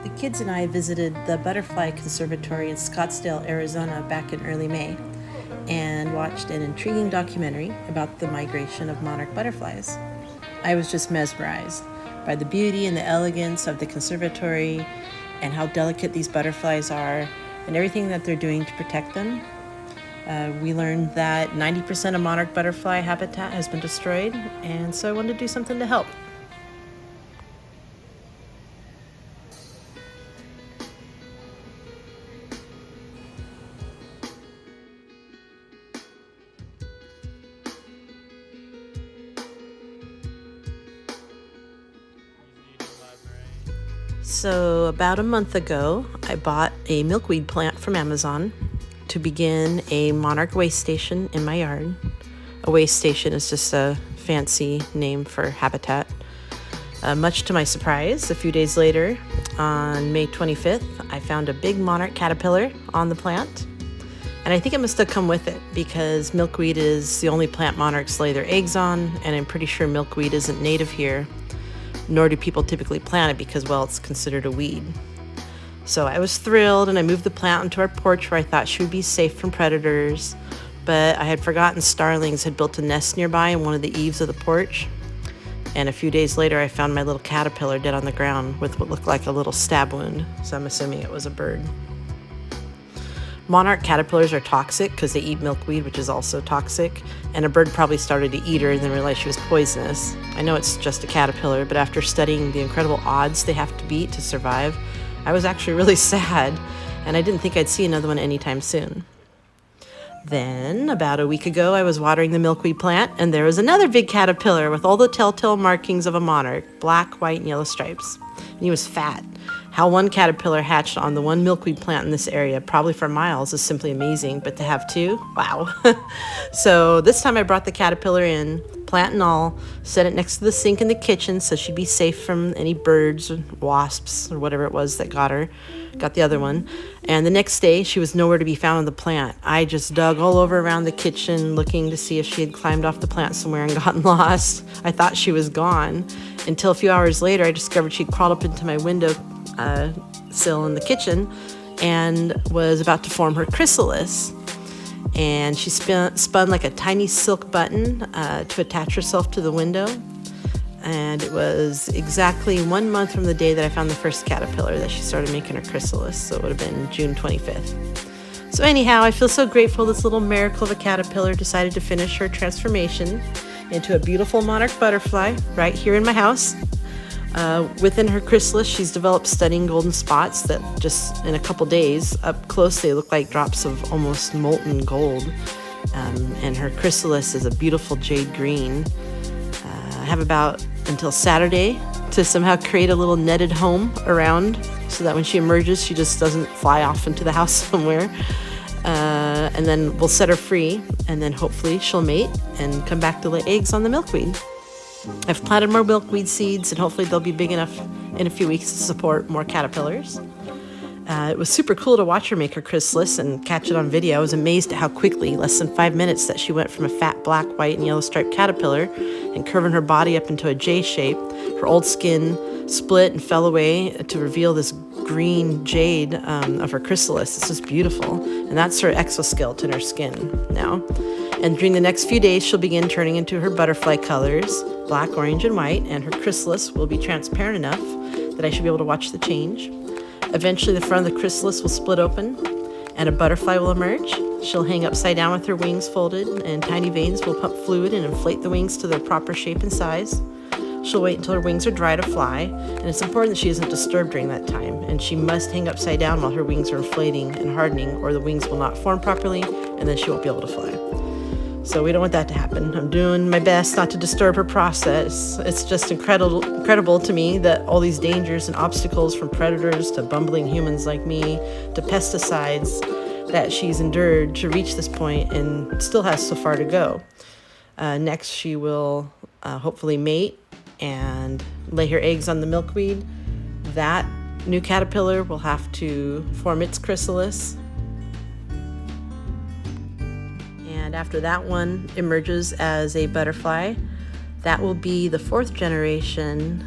The kids and I visited the Butterfly Conservatory in Scottsdale, Arizona back in early May and watched an intriguing documentary about the migration of monarch butterflies. I was just mesmerized by the beauty and the elegance of the conservatory and how delicate these butterflies are and everything that they're doing to protect them. We learned that 90% of monarch butterfly habitat has been destroyed, and so I wanted to do something to help. So about a month ago, I bought a milkweed plant from Amazon to begin a Monarch Waystation in my yard. A waystation is just a fancy name for habitat. Much to my surprise, a few days later, on May 25th, I found a big monarch caterpillar on the plant. And I think it must have come with it because milkweed is the only plant monarchs lay their eggs on, and I'm pretty sure milkweed isn't native here, nor do people typically plant it because, well, it's considered a weed. So I was thrilled, and I moved the plant onto our porch where I thought she would be safe from predators, but I had forgotten starlings had built a nest nearby in one of the eaves of the porch. And a few days later, I found my little caterpillar dead on the ground with what looked like a little stab wound, so I'm assuming it was a bird. Monarch caterpillars are toxic because they eat milkweed, which is also toxic, and a bird probably started to eat her and then realized she was poisonous. I know it's just a caterpillar, but after studying the incredible odds they have to beat to survive, I was actually really sad, and I didn't think I'd see another one anytime soon. Then, about a week ago, I was watering the milkweed plant, and there was another big caterpillar with all the telltale markings of a monarch, black, white, and yellow stripes. And he was fat. How one caterpillar hatched on the one milkweed plant in this area, probably for miles, is simply amazing, but to have two, wow. So this time I brought the caterpillar in, plant and all, set it next to the sink in the kitchen so she'd be safe from any birds or wasps or whatever it was that got the other one. And the next day, she was nowhere to be found on the plant. I just dug all over around the kitchen looking to see if she had climbed off the plant somewhere and gotten lost. I thought she was gone until a few hours later I discovered she'd crawled up into my window sill in the kitchen and was about to form her chrysalis. And she spun like a tiny silk button to attach herself to the window. And it was exactly 1 month from the day that I found the first caterpillar that she started making her chrysalis. So it would have been June 25th. So anyhow, I feel so grateful this little miracle of a caterpillar decided to finish her transformation into a beautiful monarch butterfly right here in my house. Within her chrysalis, she's developed stunning golden spots that just in a couple days, up close, they look like drops of almost molten gold. And her chrysalis is a beautiful jade green. I have about until Saturday to somehow create a little netted home around so that when she emerges, she just doesn't fly off into the house somewhere. And then we'll set her free, and then hopefully she'll mate and come back to lay eggs on the milkweed. I've planted more milkweed seeds, and hopefully they'll be big enough in a few weeks to support more caterpillars. It was super cool to watch her make her chrysalis and catch it on video. I was amazed at how quickly, less than 5 minutes, that she went from a fat black, white, and yellow striped caterpillar and curving her body up into a J shape. Her old skin split and fell away to reveal this green jade of her chrysalis. It's just beautiful. And that's her exoskeleton, her skin now. And during the next few days, she'll begin turning into her butterfly colors, black, orange, and white, and her chrysalis will be transparent enough that I should be able to watch the change. Eventually, the front of the chrysalis will split open, and a butterfly will emerge. She'll hang upside down with her wings folded, and tiny veins will pump fluid and inflate the wings to their proper shape and size. She'll wait until her wings are dry to fly, and it's important that she isn't disturbed during that time, and she must hang upside down while her wings are inflating and hardening, or the wings will not form properly, and then she won't be able to fly. So we don't want that to happen. I'm doing my best not to disturb her process. It's just incredible to me that all these dangers and obstacles, from predators to bumbling humans like me to pesticides, that she's endured to reach this point and still has so far to go. Next, she will hopefully mate and lay her eggs on the milkweed. That new caterpillar will have to form its chrysalis. And after that one emerges as a butterfly, that will be the fourth generation,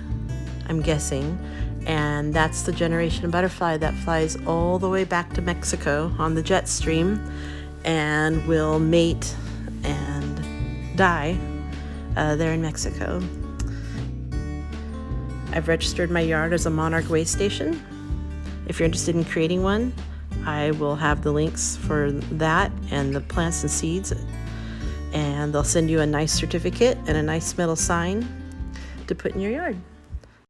I'm guessing, And that's the generation butterfly that flies all the way back to Mexico on the jet stream and will mate and die there in Mexico. I've registered my yard as a Monarch Waystation. If you're interested in creating one, I will have the links for that and the plants and seeds, and they'll send you a nice certificate and a nice metal sign to put in your yard.